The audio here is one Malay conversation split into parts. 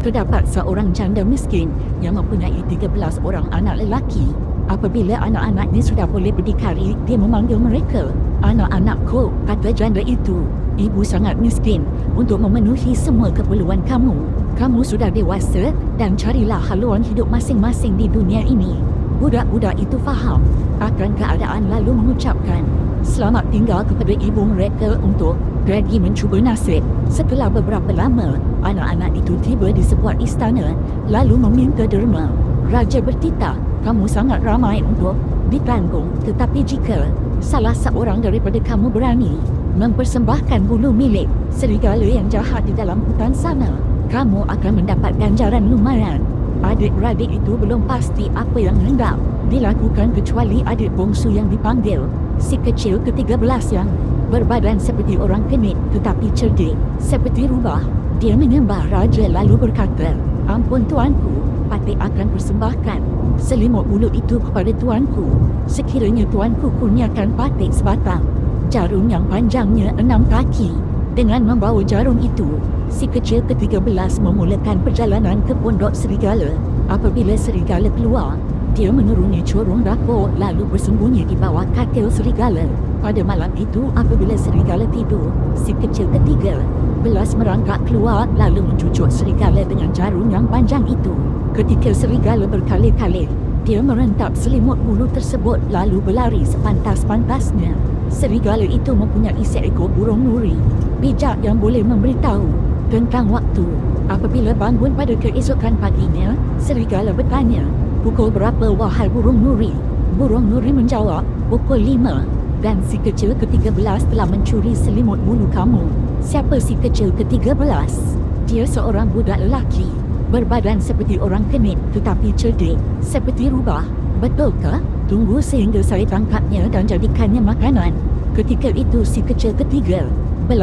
Terdapat seorang janda miskin yang mempunyai 13 orang anak lelaki. Apabila anak-anaknya sudah boleh berdikari, dia memanggil mereka, "Anak-anakku," kata janda itu, "ibu sangat miskin untuk memenuhi semua keperluan kamu. Kamu sudah dewasa dan carilah haluan hidup masing-masing di dunia ini." Budak-budak itu faham akan keadaan lalu mengucapkan selamat tinggal kepada ibu mereka untuk pergi mencuba nasib. Setelah beberapa lama, anak-anak itu tiba di sebuah istana lalu meminta derma. Raja bertitah, "Kamu sangat ramai untuk ditanggung, tetapi jika salah seorang daripada kamu berani mempersembahkan bulu milik serigala yang jahat di dalam hutan sana, kamu akan mendapat ganjaran lumayan." Adik-beradik itu belum pasti apa yang hendak dilakukan kecuali adik bongsu yang dipanggil si kecil ke-13 yang berbadan seperti orang kenit tetapi cerdik seperti rubah. Dia menyembah raja lalu berkata, "Ampun tuanku, patih akan persembahkan selimut bulu itu kepada tuanku. Sekiranya tuanku kurniakan patih sebatang jarum yang panjangnya 6 kaki." Dengan membawa jarum itu, si kecil ke-13 memulakan perjalanan ke pondok serigala. Apabila serigala keluar, dia menuruni corong dapur lalu bersembunyi di bawah katil serigala. Pada malam itu, apabila serigala tidur, si kecil ke-13 merangkak keluar lalu mencucuk serigala dengan jarum yang panjang itu. Ketika serigala berkali-kali, dia merentap selimut bulu tersebut lalu berlari sepantas-pantasnya. Serigala itu mempunyai seekor burung nuri bijak yang boleh memberitahu tentang waktu. Apabila bangun pada keesokan paginya, serigala bertanya, "Pukul berapa wahai burung nuri?" Burung nuri menjawab, "Pukul 5. Dan si kecil ke-13 telah mencuri selimut bulu kamu." Siapa si kecil ke-13? Dia seorang budak lelaki, berbadan seperti orang kenit tetapi cerdik seperti rubah. Betulkah? Tunggu sehingga saya tangkapnya dan jadikannya makanan. Ketika itu si kecil ke-13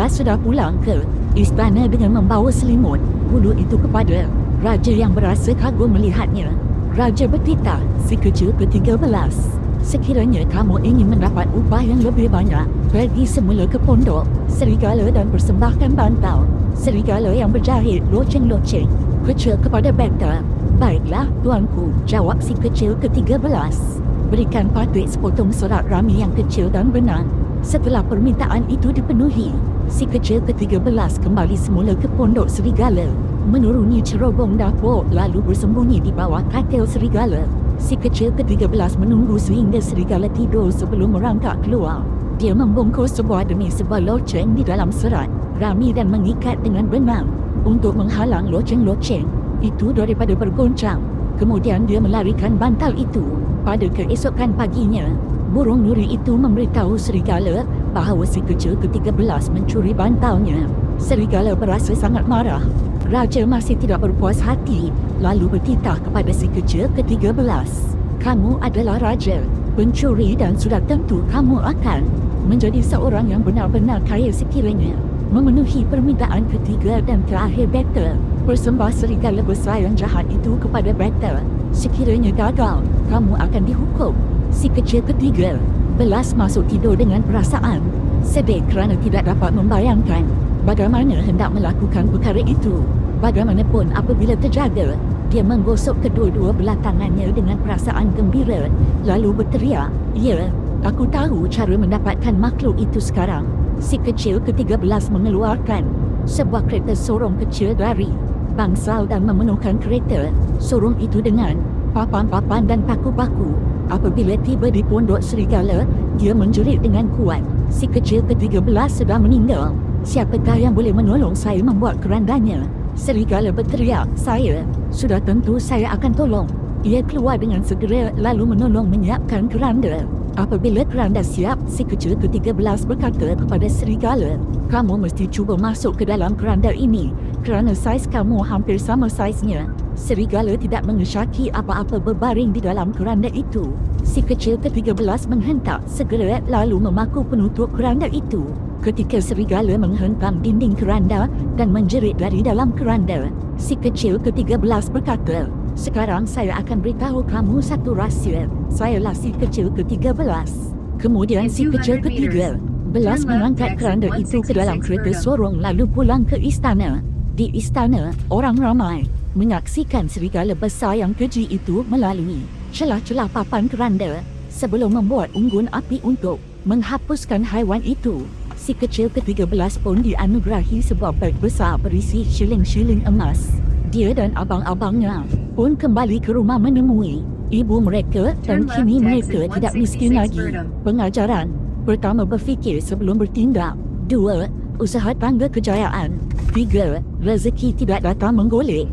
sudah pulang ke istana dengan membawa selimut bulu itu kepada raja yang berasa kagum melihatnya. Raja bertitah, "Si kecil ke-13, sekiranya kamu ingin mendapat upah yang lebih banyak, pergi semula ke pondok serigala dan persembahkan bantal serigala yang berjahit loceng-loceng kecil kepada beta." "Baiklah, tuanku," jawab si kecil ke-13. Berikan patih sepotong serat rami yang kecil dan benang. Setelah permintaan itu dipenuhi, si kecil ke-13 kembali semula ke pondok serigala, menuruni cerobong dapur lalu bersembunyi di bawah katil serigala. Si kecil ke-13 menunggu sehingga serigala tidur sebelum merangkak keluar. Dia membungkus sebuah demi sebuah loceng di dalam serat rami dan mengikat dengan benang untuk menghalang loceng-loceng itu daripada bergoncang. Kemudian dia melarikan bantal itu. Pada keesokan paginya, burung nuri itu memberitahu serigala bahawa si kecil ke-13 mencuri bantalnya. Serigala berasa sangat marah. Raja masih tidak berpuas hati, lalu bertitah kepada si kecil ke-13, "Kamu adalah raja, pencuri dan sudah tentu kamu akan menjadi seorang yang benar-benar kaya sekiranya memenuhi permintaan ketiga dan terakhir beta. Persembah serigala besar yang jahat itu kepada beta. Sekiranya gagal, kamu akan dihukum." Si kecil ke-13 masuk tidur dengan perasaan sedih kerana tidak dapat membayangkan bagaimana hendak melakukan perkara itu. Bagaimanapun apabila terjaga, dia menggosok kedua-dua belah tangannya dengan perasaan gembira lalu berteriak, "Ya, aku tahu cara mendapatkan makhluk itu sekarang." Si kecil ke-13 mengeluarkan sebuah kereta sorong kecil dari bangsal dan memenuhkan kereta sorong itu dengan papan-papan dan paku-paku. Apabila tiba di pondok serigala, dia menjerit dengan kuat, "Si kecil ke-13 sudah meninggal. Siapakah yang boleh menolong saya membuat kerandanya?" Serigala berteriak, "Saya. Sudah tentu saya akan tolong." Ia keluar dengan segera lalu menolong menyiapkan keranda. Apabila keranda siap, si kecil ke-13 berkata kepada serigala, "Kamu mesti cuba masuk ke dalam keranda ini kerana saiz kamu hampir sama saiznya." Serigala tidak mengesyaki apa-apa berbaring di dalam keranda itu. Si kecil ke-13 menghentak segera lalu memaku penutup keranda itu. Ketika serigala menghentam dinding keranda dan menjerit dari dalam keranda, si kecil ke-13 berkata, "Sekarang saya akan beritahu kamu satu rahsia. Sayalah si kecil ke-13." Kemudian si kecil ke-13 mengangkat keranda itu ke dalam kereta sorong lalu pulang ke istana. Di istana, orang ramai menyaksikan serigala besar yang keji itu melalui celah-celah papan keranda sebelum membuat unggun api untuk menghapuskan haiwan itu. Si kecil ke-13 pun dianugerahi sebuah beg besar berisi shilling-shilling emas. Dia dan abang-abangnya pun kembali ke rumah menemui ibu mereka dan kini mereka tidak miskin lagi. Pengajaran pertama, berfikir sebelum bertindak. 2. Usaha tangga kejayaan. 3. Rezeki tidak datang menggolek.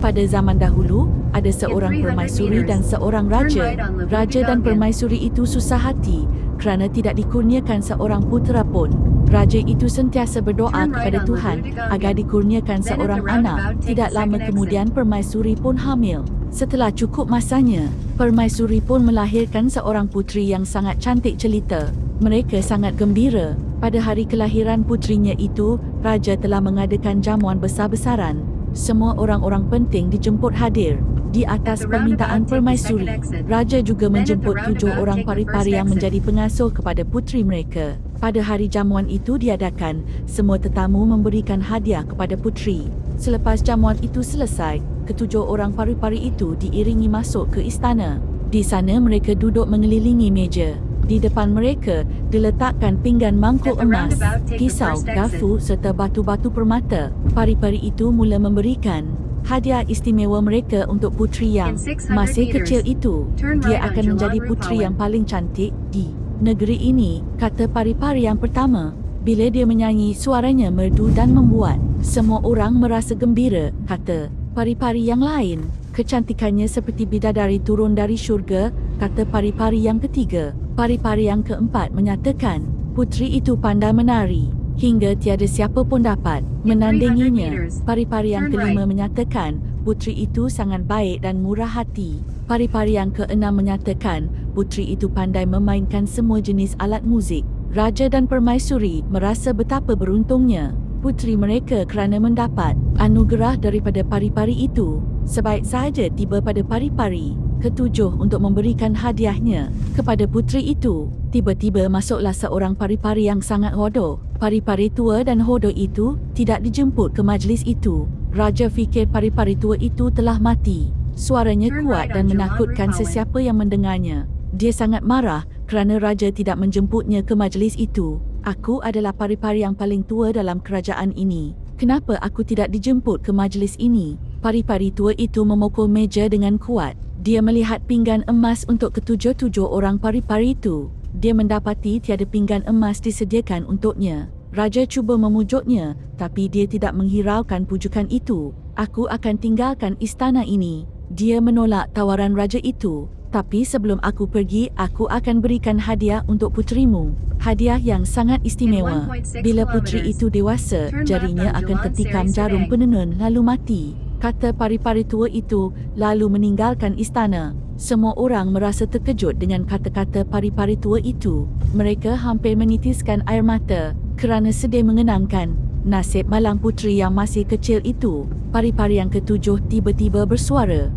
Pada zaman dahulu, ada seorang permaisuri dan seorang raja. Raja dan permaisuri itu susah hati kerana tidak dikurniakan seorang putera pun. Raja itu sentiasa berdoa kepada Tuhan agar dikurniakan seorang anak. Tidak lama kemudian permaisuri pun hamil. Setelah cukup masanya, permaisuri pun melahirkan seorang puteri yang sangat cantik jelita. Mereka sangat gembira. Pada hari kelahiran puterinya itu, raja telah mengadakan jamuan besar-besaran. Semua orang-orang penting dijemput hadir. Di atas permintaan permaisuri, raja juga menjemput 7 orang pari-pari yang menjadi pengasuh kepada puteri mereka. Pada hari jamuan itu diadakan, semua tetamu memberikan hadiah kepada puteri. Selepas jamuan itu selesai, ke-7 orang pari-pari itu diiringi masuk ke istana. Di sana mereka duduk mengelilingi meja. Di depan mereka diletakkan pinggan mangkuk emas, pisau, garfu serta batu-batu permata. Pari-pari itu mula memberikan hadiah istimewa mereka untuk puteri yang masih kecil itu. Dia akan menjadi puteri yang paling cantik di negeri ini, kata pari-pari yang pertama. Bila dia menyanyi, suaranya merdu dan membuat semua orang merasa gembira, kata pari-pari yang lain. Kecantikannya seperti bidadari turun dari syurga, kata pari-pari yang ketiga. Pari-pari yang keempat menyatakan puteri itu pandai menari hingga tiada siapa pun dapat menandinginya. Pari-pari yang kelima menyatakan puteri itu sangat baik dan murah hati. Pari-pari yang keenam menyatakan puteri itu pandai memainkan semua jenis alat muzik. Raja dan permaisuri merasa betapa beruntungnya puteri mereka kerana mendapat anugerah daripada pari-pari itu. Sebaik sahaja tiba pada pari-pari ke-7 untuk memberikan hadiahnya kepada puteri itu, tiba-tiba masuklah seorang pari-pari yang sangat hodoh. Pari-pari tua dan hodoh itu tidak dijemput ke majlis itu. Raja fikir pari-pari tua itu telah mati. Suaranya kuat dan menakutkan sesiapa yang mendengarnya. Dia sangat marah kerana raja tidak menjemputnya ke majlis itu. Aku adalah pari-pari yang paling tua dalam kerajaan ini. Kenapa aku tidak dijemput ke majlis ini? Pari-pari tua itu memukul meja dengan kuat. Dia melihat pinggan emas untuk ke-7 orang pari-pari itu. Dia mendapati tiada pinggan emas disediakan untuknya. Raja cuba memujuknya, tapi dia tidak menghiraukan pujukan itu. Aku akan tinggalkan istana ini. Dia menolak tawaran raja itu. Tapi sebelum aku pergi, aku akan berikan hadiah untuk puterimu. Hadiah yang sangat istimewa. Bila puteri itu dewasa, jarinya akan tertikam jarum penenun lalu mati, kata pari-pari tua itu lalu meninggalkan istana. Semua orang merasa terkejut dengan kata-kata pari-pari tua itu. Mereka hampir menitiskan air mata kerana sedih mengenangkan nasib malang puteri yang masih kecil itu. Pari-pari yang ke-7 tiba-tiba bersuara.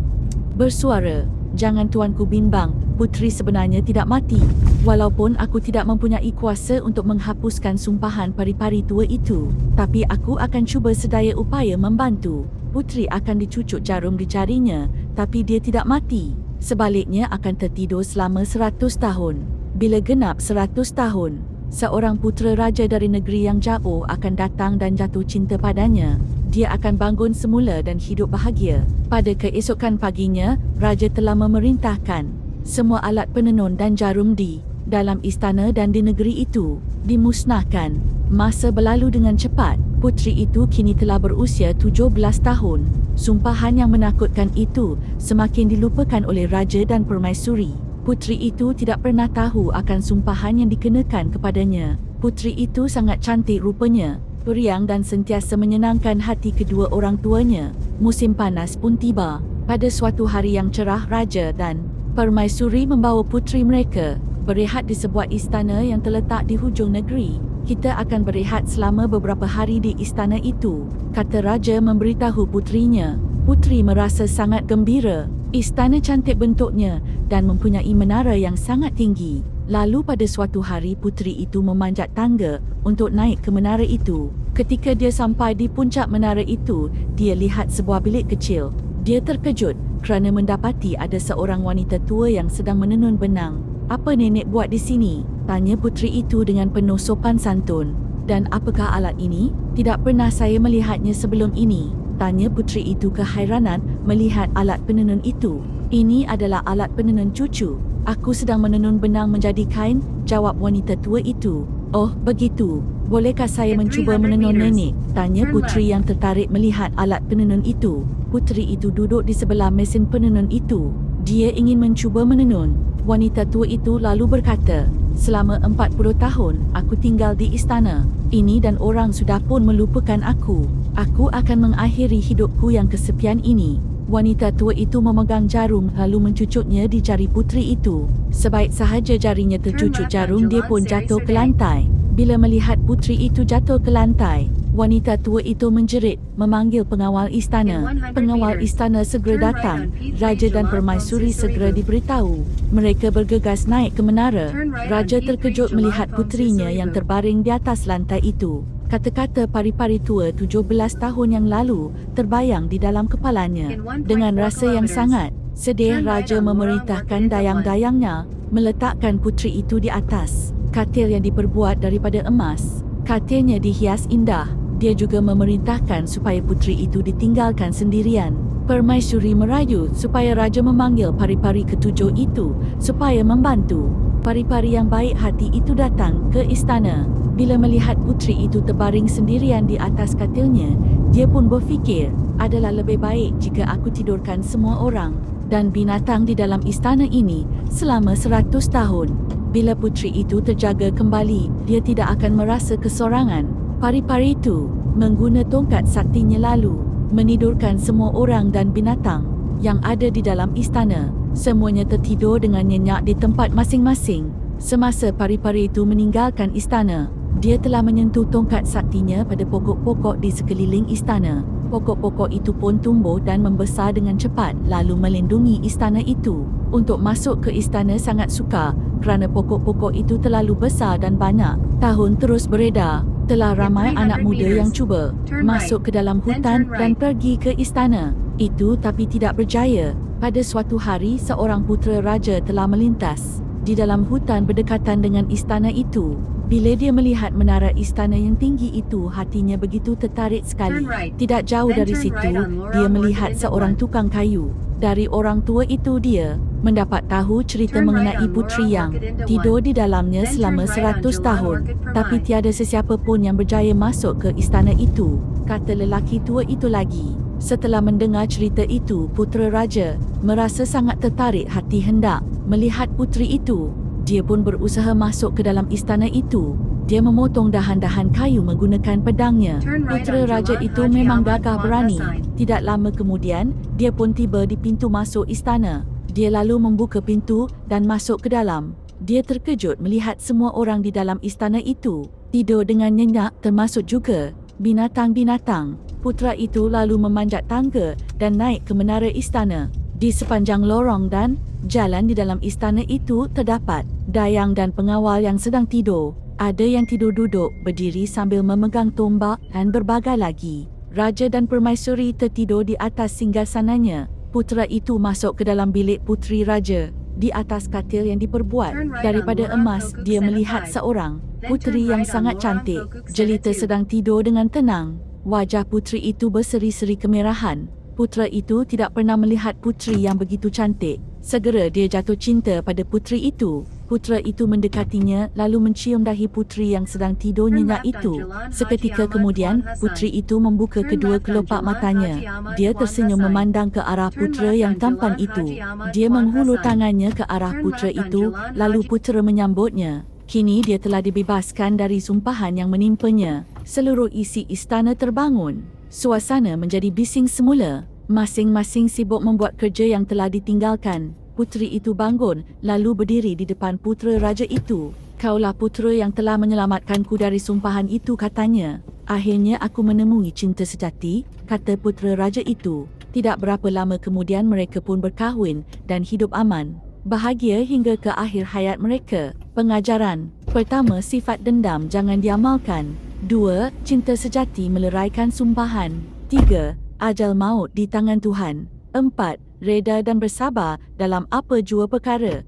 Jangan tuanku bimbang, puteri sebenarnya tidak mati. Walaupun aku tidak mempunyai kuasa untuk menghapuskan sumpahan pari-pari tua itu, tapi aku akan cuba sedaya upaya membantu. Puteri akan dicucuk jarum di jarinya, tapi dia tidak mati. Sebaliknya akan tertidur selama 100 tahun. Bila genap 100 tahun, seorang putera raja dari negeri yang jauh akan datang dan jatuh cinta padanya. Dia akan bangun semula dan hidup bahagia. Pada keesokan paginya, raja telah memerintahkan semua alat penenun dan jarum di dalam istana dan di negeri itu dimusnahkan. Masa berlalu dengan cepat. Puteri itu kini telah berusia 17 tahun. Sumpahan yang menakutkan itu semakin dilupakan oleh raja dan permaisuri. Puteri itu tidak pernah tahu akan sumpahan yang dikenakan kepadanya. Puteri itu sangat cantik rupanya, periang dan sentiasa menyenangkan hati kedua orang tuanya. Musim panas pun tiba. Pada suatu hari yang cerah, raja dan permaisuri membawa puteri mereka berehat di sebuah istana yang terletak di hujung negeri. Kita akan berehat selama beberapa hari di istana itu, kata raja memberitahu puterinya. Puteri merasa sangat gembira. Istana cantik bentuknya dan mempunyai menara yang sangat tinggi. Lalu pada suatu hari puteri itu memanjat tangga untuk naik ke menara itu. Ketika dia sampai di puncak menara itu, dia lihat sebuah bilik kecil. Dia terkejut kerana mendapati ada seorang wanita tua yang sedang menenun benang. "Apa nenek buat di sini?" tanya puteri itu dengan penuh sopan santun. "Dan apakah alat ini? Tidak pernah saya melihatnya sebelum ini," tanya puteri itu kehairanan melihat alat penenun itu. "Ini adalah alat penenun cucu. Aku sedang menenun benang menjadi kain," jawab wanita tua itu. "Oh, begitu. Bolehkah saya mencuba menenun nenek?" tanya puteri yang tertarik melihat alat penenun itu. Puteri itu duduk di sebelah mesin penenun itu. Dia ingin mencuba menenun. Wanita tua itu lalu berkata, "Selama 40 tahun, aku tinggal di istana ini dan orang sudah pun melupakan aku. Aku akan mengakhiri hidupku yang kesepian ini." Wanita tua itu memegang jarum lalu mencucuknya di jari puteri itu. Sebaik sahaja jarinya tercucuk jarum, dia pun jatuh ke lantai. Bila melihat puteri itu jatuh ke lantai, wanita tua itu menjerit, memanggil pengawal istana. Pengawal istana segera datang. Raja dan permaisuri segera diberitahu. Mereka bergegas naik ke menara. Raja terkejut melihat puterinya yang terbaring di atas lantai itu. Kata-kata pari-pari tua 17 tahun yang lalu terbayang di dalam kepalanya. Dengan rasa yang sangat sedih, Raja memerintahkan dayang-dayangnya meletakkan puteri itu di atas katil yang diperbuat daripada emas. Katilnya dihias indah. Dia juga memerintahkan supaya puteri itu ditinggalkan sendirian. Permaisuri merayu supaya Raja memanggil pari-pari ketujuh itu supaya membantu. Pari-pari yang baik hati itu datang ke istana. Bila melihat puteri itu terbaring sendirian di atas katilnya, dia pun berfikir, adalah lebih baik jika aku tidurkan semua orang dan binatang di dalam istana ini selama 100 tahun. Bila puteri itu terjaga kembali, dia tidak akan merasa kesorangan. Pari-pari itu mengguna tongkat saktinya lalu menidurkan semua orang dan binatang yang ada di dalam istana. Semuanya tertidur dengan nyenyak di tempat masing-masing. Semasa pari-pari itu meninggalkan istana, dia telah menyentuh tongkat saktinya pada pokok-pokok di sekeliling istana. Pokok-pokok itu pun tumbuh dan membesar dengan cepat lalu melindungi istana itu. Untuk masuk ke istana sangat sukar kerana pokok-pokok itu terlalu besar dan banyak. Tahun terus beredar. Telah ramai anak muda yang cuba masuk ke dalam hutan dan pergi ke istana itu tapi tidak berjaya. Pada suatu hari, seorang putera raja telah melintas di dalam hutan berdekatan dengan istana itu. Bila dia melihat menara istana yang tinggi itu, hatinya begitu tertarik sekali. Tidak jauh dari situ, dia melihat seorang tukang kayu. Dari orang tua itu dia mendapat tahu cerita mengenai puteri yang tidur di dalamnya selama 100 tahun. Tapi tiada sesiapa pun yang berjaya masuk ke istana itu, kata lelaki tua itu lagi. Setelah mendengar cerita itu, putera raja merasa sangat tertarik hati hendak melihat puteri itu. Dia pun berusaha masuk ke dalam istana itu. Dia memotong dahan-dahan kayu menggunakan pedangnya. Putera raja itu memang gagah berani. Tidak lama kemudian, dia pun tiba di pintu masuk istana. Dia lalu membuka pintu dan masuk ke dalam. Dia terkejut melihat semua orang di dalam istana itu tidur dengan nyenyak, termasuk juga binatang-binatang. Putera itu lalu memanjat tangga dan naik ke menara istana. Di sepanjang lorong dan jalan di dalam istana itu terdapat dayang dan pengawal yang sedang tidur. Ada yang tidur duduk, berdiri sambil memegang tombak dan berbagai lagi. Raja dan permaisuri tertidur di atas singgasananya. Putera itu masuk ke dalam bilik puteri raja. Di atas katil yang diperbuat daripada emas, dia melihat seorang puteri yang sangat cantik. Jelita sedang tidur dengan tenang. Wajah puteri itu berseri-seri kemerahan. Putera itu tidak pernah melihat puteri yang begitu cantik. Segera dia jatuh cinta pada puteri itu. Putera itu mendekatinya lalu mencium dahi puteri yang sedang tidur nyenyak itu. Seketika kemudian, puteri itu membuka kedua kelopak matanya. Dia tersenyum memandang ke arah putera yang tampan itu. Dia menghulur tangannya ke arah putera itu, lalu putera menyambutnya. Kini dia telah dibebaskan dari sumpahan yang menimpanya. Seluruh isi istana terbangun. Suasana menjadi bising semula. Masing-masing sibuk membuat kerja yang telah ditinggalkan. Puteri itu bangun, lalu berdiri di depan putera raja itu. "Kaulah putera yang telah menyelamatkanku dari sumpahan itu," katanya. "Akhirnya aku menemui cinta sejati," kata putera raja itu. Tidak berapa lama kemudian mereka pun berkahwin dan hidup aman, bahagia hingga ke akhir hayat mereka. Pengajaran pertama, sifat dendam jangan diamalkan. 2. Cinta sejati meleraikan sumpahan. 3. Ajal maut di tangan Tuhan. 4. Reda dan bersabar dalam apa jua perkara.